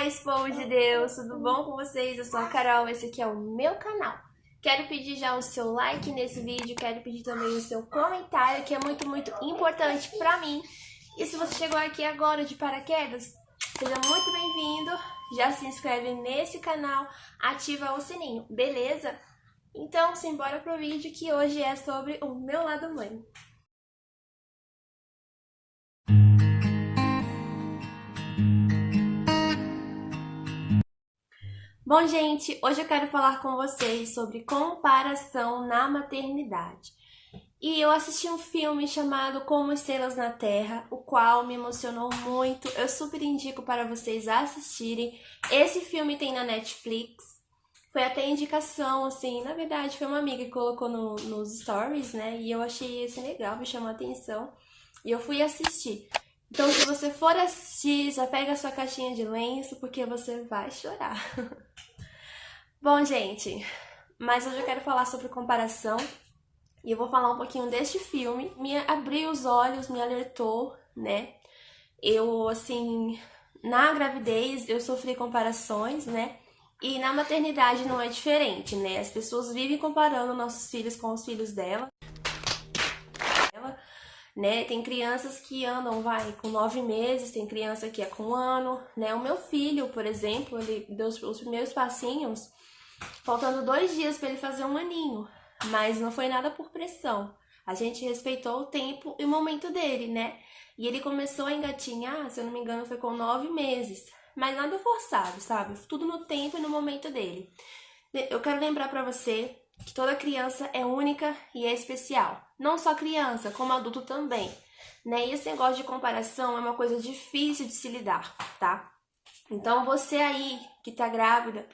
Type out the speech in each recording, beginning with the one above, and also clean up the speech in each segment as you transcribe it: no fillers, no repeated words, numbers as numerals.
paz, povo de Deus, tudo bom com vocês? Eu sou a Carol, esse aqui é o meu canal. Quero pedir já o seu like nesse vídeo, quero pedir também o seu comentário, que é muito importante pra mim. E se você chegou aqui agora de paraquedas, seja muito bem-vindo, já se inscreve nesse canal, ativa o sininho, beleza? Então, simbora pro vídeo que hoje é sobre o meu lado mãe. Bom, gente, hoje eu quero falar com vocês sobre comparação na maternidade. E eu assisti um filme chamado Como Estrelas na Terra, o qual me emocionou muito. Eu super indico para vocês assistirem. Esse filme tem na Netflix. Foi até indicação, assim, na verdade foi uma amiga que colocou nos stories, né? E eu achei esse legal, me chamou a atenção. E eu fui assistir. Então, se você for assistir, já pega a sua caixinha de lenço, porque você vai chorar. Bom, gente, mas hoje eu quero falar sobre comparação e eu vou falar um pouquinho deste filme. Me abriu os olhos, me alertou, né? Eu, assim, na gravidez eu sofri comparações, né? E na maternidade não é diferente, né? As pessoas vivem comparando nossos filhos com os filhos dela, né? Tem crianças que andam, com 9 meses, tem criança que é com 1 ano, né? O meu filho, por exemplo, ele deu os primeiros passinhos faltando 2 dias para ele fazer 1 aninho, mas não foi nada por pressão. A gente respeitou o tempo e o momento dele, né? E ele começou a engatinhar, se eu não me engano, foi com 9 meses. Mas nada forçado, sabe? Tudo no tempo e no momento dele. Eu quero lembrar pra você que toda criança é única e é especial. Não só criança, como adulto também, né? E esse negócio de comparação é uma coisa difícil de se lidar, tá? Então você aí que tá grávida,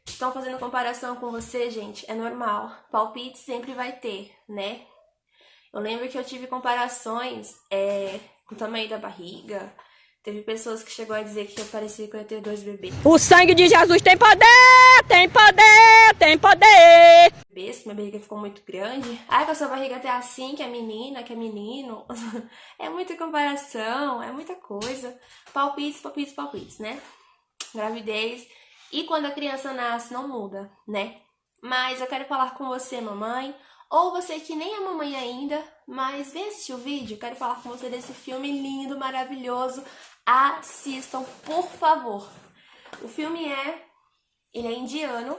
estão fazendo comparação com você, gente, é normal. Palpite sempre vai ter, né? Eu lembro que eu tive comparações com o tamanho da barriga. Teve pessoas que chegou a dizer que eu parecia que eu ia ter 2 bebês. O sangue de Jesus tem poder, tem poder, tem poder. Minha barriga ficou muito grande. Ai, que a sua barriga tá assim, que é menina, que é menino. É muita comparação, é muita coisa. Palpites, né? Gravidez. E quando a criança nasce, não muda, né? Mas eu quero falar com você, mamãe, ou você que nem é mamãe ainda, mas vem assistir o vídeo, eu quero falar com você desse filme lindo, maravilhoso. Assistam, por favor. O filme ele é indiano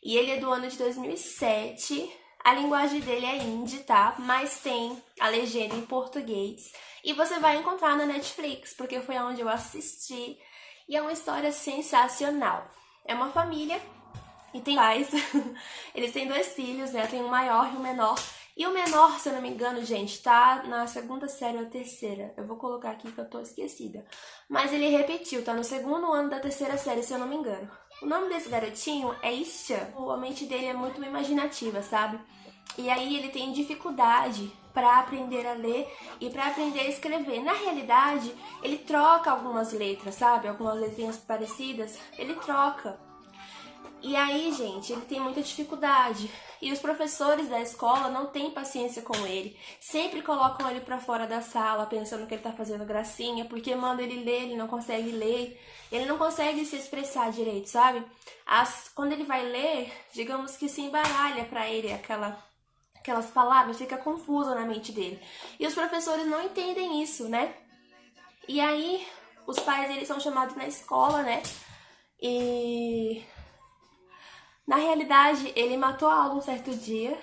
e ele é do ano de 2007. A linguagem dele é hindi, tá? Mas tem a legenda em português. E você vai encontrar na Netflix, porque foi onde eu assisti. E é uma história sensacional. É uma família e tem pais. Eles têm 2 filhos, né? Tem um maior e um menor. E o menor, se eu não me engano, gente, tá na 2ª série ou 3ª. Eu vou colocar aqui que eu tô esquecida. Mas ele repetiu, tá no 2º ano da 3ª série, se eu não me engano. O nome desse garotinho é Ishan. A mente dele é muito imaginativa, sabe? E aí ele tem dificuldade para aprender a ler e para aprender a escrever. Na realidade, ele troca algumas letras, sabe? Algumas letrinhas parecidas, ele troca. E aí, gente, ele tem muita dificuldade. E os professores da escola não têm paciência com ele. Sempre colocam ele pra fora da sala, pensando que ele tá fazendo gracinha, porque manda ele ler, ele não consegue ler. Ele não consegue se expressar direito, sabe? Quando ele vai ler, digamos que se embaralha pra ele aquelas palavras, fica confusa na mente dele. E os professores não entendem isso, né? E aí, os pais deles são chamados na escola, né? E na realidade, ele matou a aula um certo dia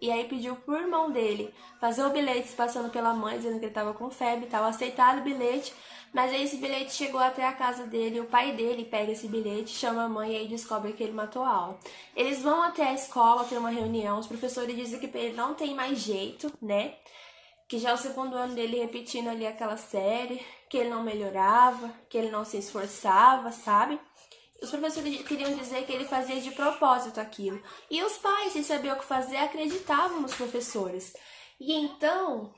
e aí pediu pro irmão dele fazer o bilhete passando pela mãe, dizendo que ele tava com febre e tal. Aceitaram o bilhete, mas aí esse bilhete chegou até a casa dele, o pai dele pega esse bilhete, chama a mãe e aí descobre que ele matou a aula. Eles vão até a escola ter uma reunião, os professores dizem que ele não tem mais jeito, né? Que já é o 2º ano dele repetindo ali aquela série, que ele não melhorava, que ele não se esforçava, sabe? Os professores queriam dizer que ele fazia de propósito aquilo. E os pais, sem saber o que fazer, acreditavam nos professores. E então,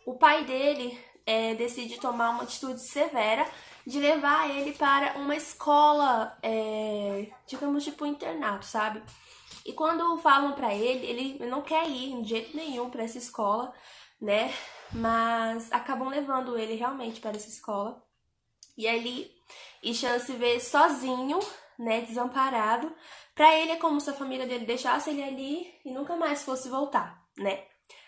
o pai dele decide tomar uma atitude severa de levar ele para uma escola, digamos, tipo um internato, sabe? E quando falam pra ele, ele não quer ir de jeito nenhum para essa escola, né? Mas acabam levando ele realmente para essa escola. E ali Ishan se vê sozinho, né, desamparado. Pra ele é como se a família dele deixasse ele ali e nunca mais fosse voltar, né?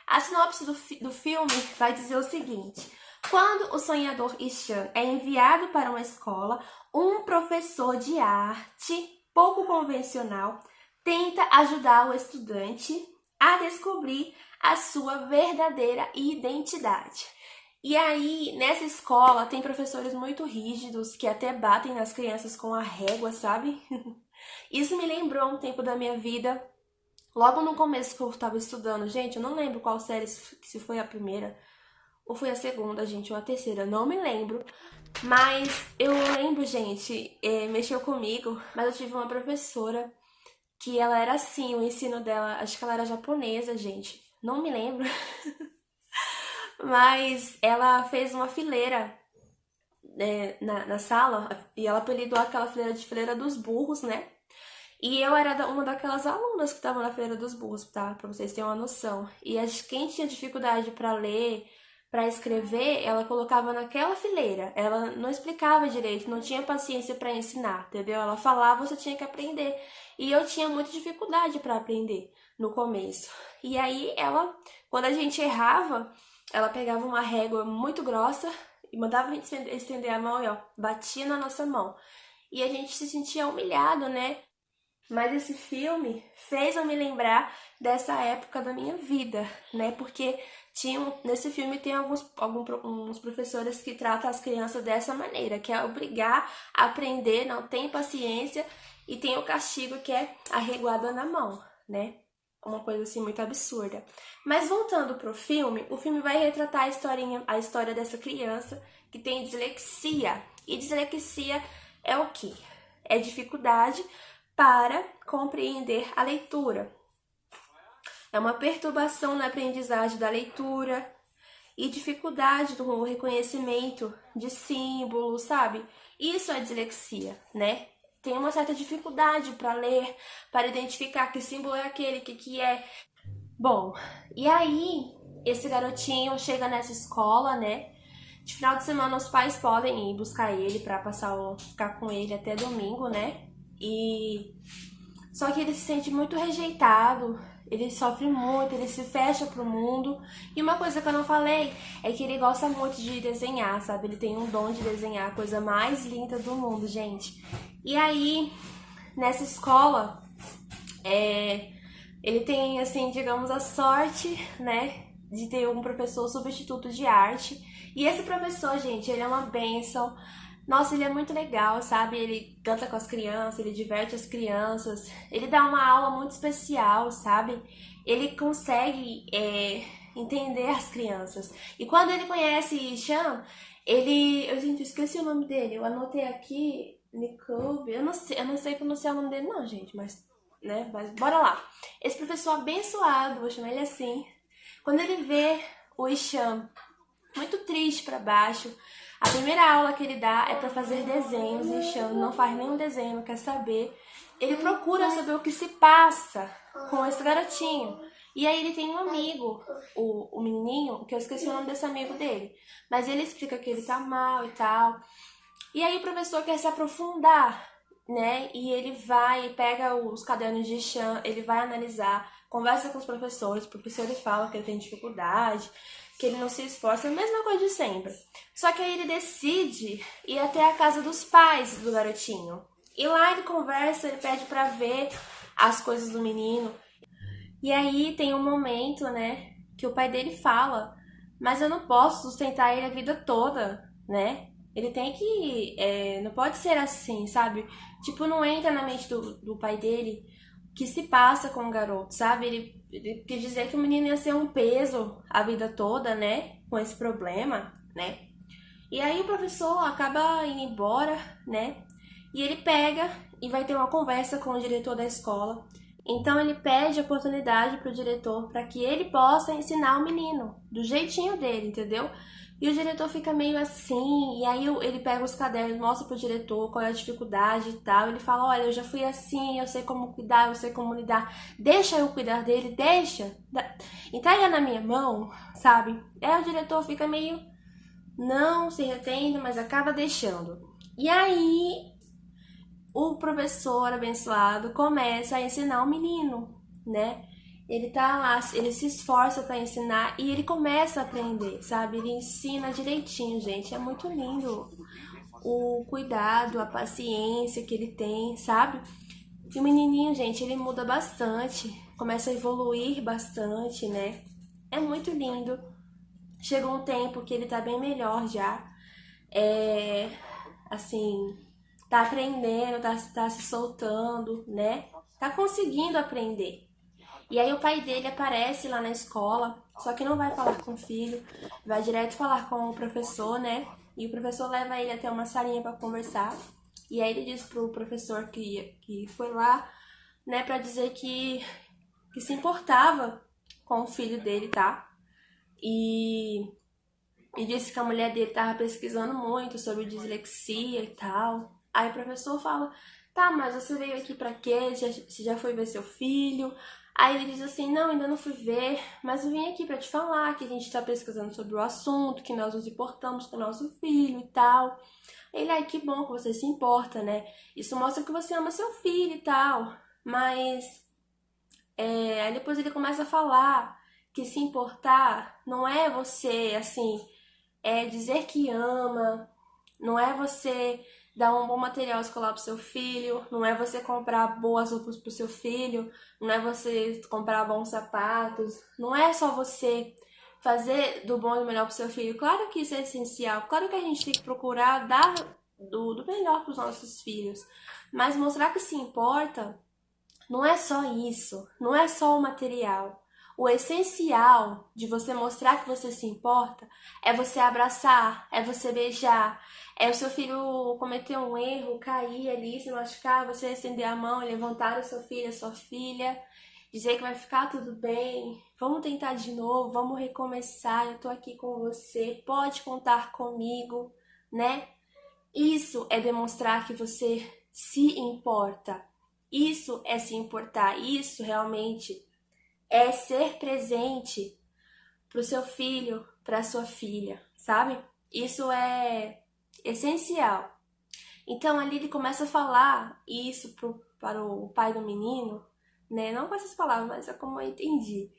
A sinopse do filme vai dizer o seguinte: quando o sonhador Ishan é enviado para uma escola, um professor de arte pouco convencional tenta ajudar o estudante a descobrir a sua verdadeira identidade. E aí, nessa escola, tem professores muito rígidos que até batem nas crianças com a régua, sabe? Isso me lembrou um tempo da minha vida, logo no começo que eu estava estudando. Gente, eu não lembro qual série, se foi a primeira ou foi a segunda, gente, ou a terceira, não me lembro. Mas eu lembro, gente, mexeu comigo, mas eu tive uma professora que ela era assim, o ensino dela, acho que ela era japonesa, gente, não me lembro. Mas ela fez uma fileira na sala e ela apelidou aquela fileira de fileira dos burros, né? E eu era uma daquelas alunas que estavam na fileira dos burros, tá? Pra vocês terem uma noção. E quem tinha dificuldade pra ler, pra escrever, ela colocava naquela fileira. Ela não explicava direito, não tinha paciência pra ensinar, entendeu? Ela falava, você tinha que aprender. E eu tinha muita dificuldade pra aprender no começo. E aí ela, quando a gente errava, ela pegava uma régua muito grossa e mandava a gente estender a mão e ó, batia na nossa mão. E a gente se sentia humilhado, né? Mas esse filme fez eu me lembrar dessa época da minha vida, né? Porque nesse filme tem alguns professores que tratam as crianças dessa maneira, que é obrigar a aprender, não tem paciência, e tem o castigo que é a reguada na mão, né? Uma coisa assim muito absurda. Mas voltando pro filme, o filme vai retratar a história dessa criança que tem dislexia. E dislexia é o quê? É dificuldade para compreender a leitura. É uma perturbação na aprendizagem da leitura e dificuldade no reconhecimento de símbolos, sabe? Isso é dislexia, né? Tem uma certa dificuldade para ler, para identificar que símbolo é aquele, que é. Bom, e aí esse garotinho chega nessa escola, né? De final de semana os pais podem ir buscar ele para ficar com ele até domingo, né? Só que ele se sente muito rejeitado, ele sofre muito, ele se fecha pro mundo. E uma coisa que eu não falei é que ele gosta muito de desenhar, sabe? Ele tem um dom de desenhar, a coisa mais linda do mundo, gente. E aí, nessa escola, ele tem, assim, digamos, a sorte, né, de ter um professor substituto de arte. E esse professor, gente, ele é uma bênção. Nossa, ele é muito legal, sabe? Ele canta com as crianças, ele diverte as crianças, ele dá uma aula muito especial, sabe? Ele consegue entender as crianças. E quando ele conhece Ishan, gente, eu esqueci o nome dele, eu anotei aqui, Nicobe, eu não sei pronunciar o nome dele não, gente, mas, né, mas bora lá. Esse professor abençoado, vou chamar ele assim, quando ele vê o Ishan muito triste pra baixo, a primeira aula que ele dá é para fazer desenhos, e Ishan não faz nenhum desenho, não quer saber. Ele procura saber o que se passa com esse garotinho. E aí ele tem um amigo, o menininho, que eu esqueci o nome desse amigo dele. Mas ele explica que ele tá mal e tal. E aí o professor quer se aprofundar, né? E ele pega os cadernos de Ishan, ele vai analisar, conversa com os professores falam que ele tem dificuldade, que ele não se esforça, a mesma coisa de sempre. Só que aí ele decide ir até a casa dos pais do garotinho. E lá ele conversa, ele pede pra ver as coisas do menino. E aí tem um momento, né, que o pai dele fala, mas eu não posso sustentar ele a vida toda, né? Ele tem que... não pode ser assim, sabe? Tipo, não entra na mente do pai dele o que se passa com o garoto, sabe? Ele quis dizer que o menino ia ser um peso a vida toda, né? Com esse problema, né? E aí o professor acaba indo embora, né? E ele pega e vai ter uma conversa com o diretor da escola. Então ele pede oportunidade pro diretor para que ele possa ensinar o menino do jeitinho dele, entendeu? E o diretor fica meio assim, e aí ele pega os cadernos, mostra pro diretor qual é a dificuldade e tal. Ele fala, olha, eu já fui assim, eu sei como cuidar, eu sei como lidar. Deixa eu cuidar dele, deixa. Entrega na minha mão, sabe? Aí o diretor fica meio, não se retendo, mas acaba deixando. E aí, o professor abençoado começa a ensinar o menino, né? Ele tá lá, ele se esforça para ensinar e ele começa a aprender, sabe? Ele ensina direitinho, gente. É muito lindo o cuidado, a paciência que ele tem, sabe? E o menininho, gente, ele muda bastante, começa a evoluir bastante, né? É muito lindo. Chega um tempo que ele tá bem melhor já. É, assim, tá aprendendo, tá se soltando, né? Tá conseguindo aprender. E aí o pai dele aparece lá na escola, só que não vai falar com o filho, vai direto falar com o professor, né? E o professor leva ele até uma salinha para conversar. E aí ele diz pro professor que foi lá, né, para dizer que se importava com o filho dele, tá? E, e disse que a mulher dele tava pesquisando muito sobre dislexia e tal. Aí o professor fala: tá, mas você veio aqui pra quê? Você já foi ver seu filho? Aí ele diz assim: não, ainda não fui ver, mas eu vim aqui pra te falar que a gente tá pesquisando sobre o assunto, que nós nos importamos com o nosso filho e tal. Ele: ai, que bom que você se importa, né? Isso mostra que você ama seu filho e tal. Mas aí depois ele começa a falar que se importar não é você, assim, dizer que ama, não é você dar um bom material escolar pro seu filho, não é você comprar boas roupas pro seu filho, não é você comprar bons sapatos, não é só você fazer do bom e do melhor pro seu filho. Claro que isso é essencial, claro que a gente tem que procurar dar do melhor pros nossos filhos, mas mostrar que se importa não é só isso, não é só o material. O essencial de você mostrar que você se importa é você abraçar, é você beijar, é o seu filho cometer um erro, cair ali, se machucar, você estender a mão e levantar o seu filho, a sua filha, dizer que vai ficar tudo bem, vamos tentar de novo, vamos recomeçar, eu tô aqui com você, pode contar comigo, né? Isso é demonstrar que você se importa. Isso é se importar. Isso realmente é ser presente pro seu filho, pra sua filha, sabe? Isso é essencial. Então ali ele começa a falar isso para o pai do menino, né? Não com essas palavras, mas é como eu entendi.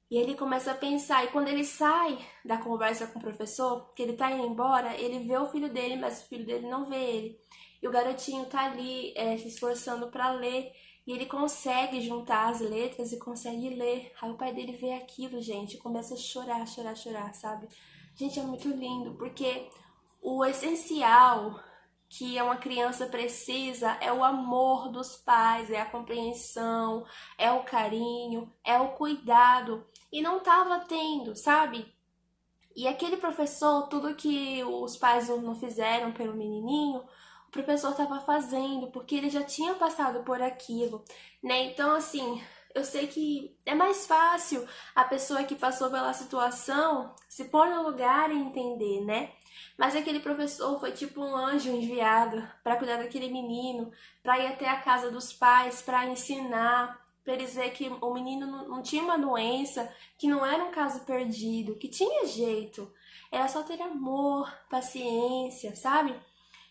E ele começa a pensar, e quando ele sai da conversa com o professor, que ele tá indo embora, ele vê o filho dele, mas o filho dele não vê ele. E o garotinho tá ali se esforçando para ler, e ele consegue juntar as letras e consegue ler. Aí o pai dele vê aquilo, gente, e começa a chorar, chorar, chorar, sabe? Gente, é muito lindo, porque o essencial que uma criança precisa é o amor dos pais, é a compreensão, é o carinho, é o cuidado. E não estava tendo, sabe? E aquele professor, tudo que os pais não fizeram pelo menininho, o professor estava fazendo, porque ele já tinha passado por aquilo, né? Então, assim, eu sei que é mais fácil a pessoa que passou pela situação se pôr no lugar e entender, né? Mas aquele professor foi tipo um anjo enviado para cuidar daquele menino, para ir até a casa dos pais, para ensinar, para eles verem que o menino não tinha uma doença, que não era um caso perdido, que tinha jeito. Era só ter amor, paciência, sabe?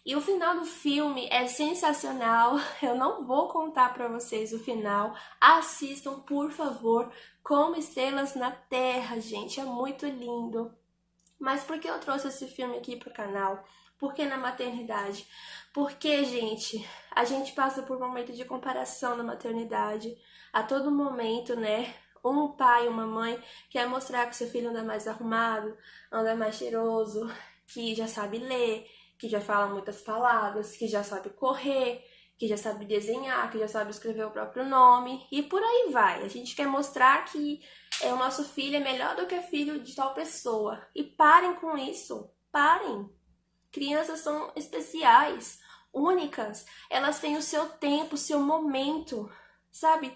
E o final do filme é sensacional. Eu não vou contar para vocês o final. Assistam, por favor, Como Estrelas na Terra, gente. É muito lindo. Mas por que eu trouxe esse filme aqui pro canal? Por que na maternidade? Porque, gente, a gente passa por um momento de comparação na maternidade. A todo momento, né? Um pai, uma mãe quer mostrar que seu filho anda mais arrumado, anda mais cheiroso, que já sabe ler, que já fala muitas palavras, que já sabe correr, que já sabe desenhar, que já sabe escrever o próprio nome e por aí vai. A gente quer mostrar que o nosso filho é melhor do que filho de tal pessoa. E parem com isso. Parem. Crianças são especiais, únicas. Elas têm o seu tempo, o seu momento, sabe?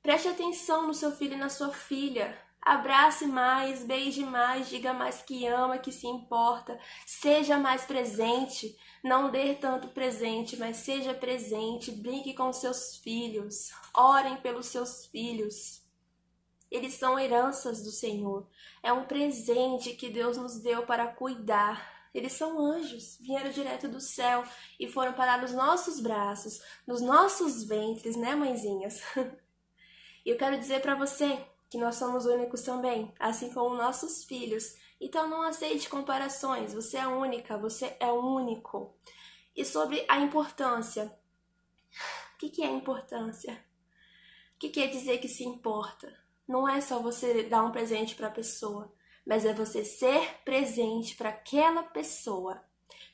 Preste atenção no seu filho e na sua filha. Abrace mais, beije mais, diga mais que ama, que se importa. Seja mais presente. Não dê tanto presente, mas seja presente. Brinque com seus filhos. Orem pelos seus filhos. Eles são heranças do Senhor. É um presente que Deus nos deu para cuidar. Eles são anjos, vieram direto do céu e foram parar nos nossos braços, nos nossos ventres, né, mãezinhas? E eu quero dizer pra você que nós somos únicos também, assim como nossos filhos. Então não aceite comparações, você é única, você é único. E sobre a importância, o que é importância? O que quer dizer que se importa? Não é só você dar um presente para a pessoa, mas é você ser presente para aquela pessoa.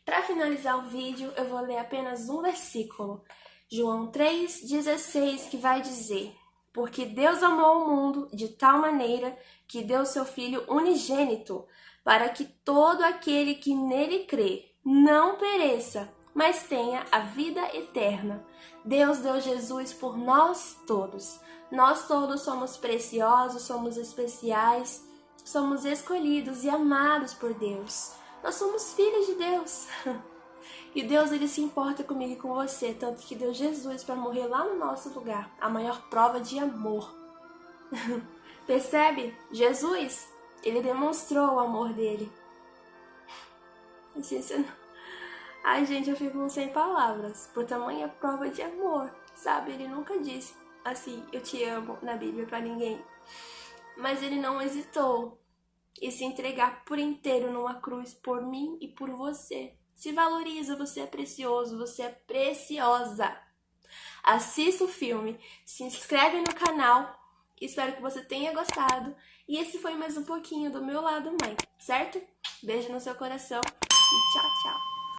Para finalizar o vídeo, eu vou ler apenas um versículo, João 3,16, que vai dizer: porque Deus amou o mundo de tal maneira que deu seu Filho unigênito, para que todo aquele que nele crê não pereça, mas tenha a vida eterna. Deus deu Jesus por nós todos. Nós todos somos preciosos, somos especiais, somos escolhidos e amados por Deus. Nós somos filhos de Deus. E Deus, ele se importa comigo e com você, tanto que deu Jesus para morrer lá no nosso lugar, a maior prova de amor. Percebe? Jesus, ele demonstrou o amor dele. Assim, você não... Ai, gente, eu fico sem palavras, por tamanha prova de amor, sabe? Ele nunca disse assim, eu te amo, na Bíblia para ninguém. Mas ele não hesitou em se entregar por inteiro numa cruz por mim e por você. Se valoriza, você é precioso, você é preciosa. Assista o filme, se inscreve no canal, espero que você tenha gostado. E esse foi mais um pouquinho do meu lado mãe, certo? Beijo no seu coração e tchau, tchau.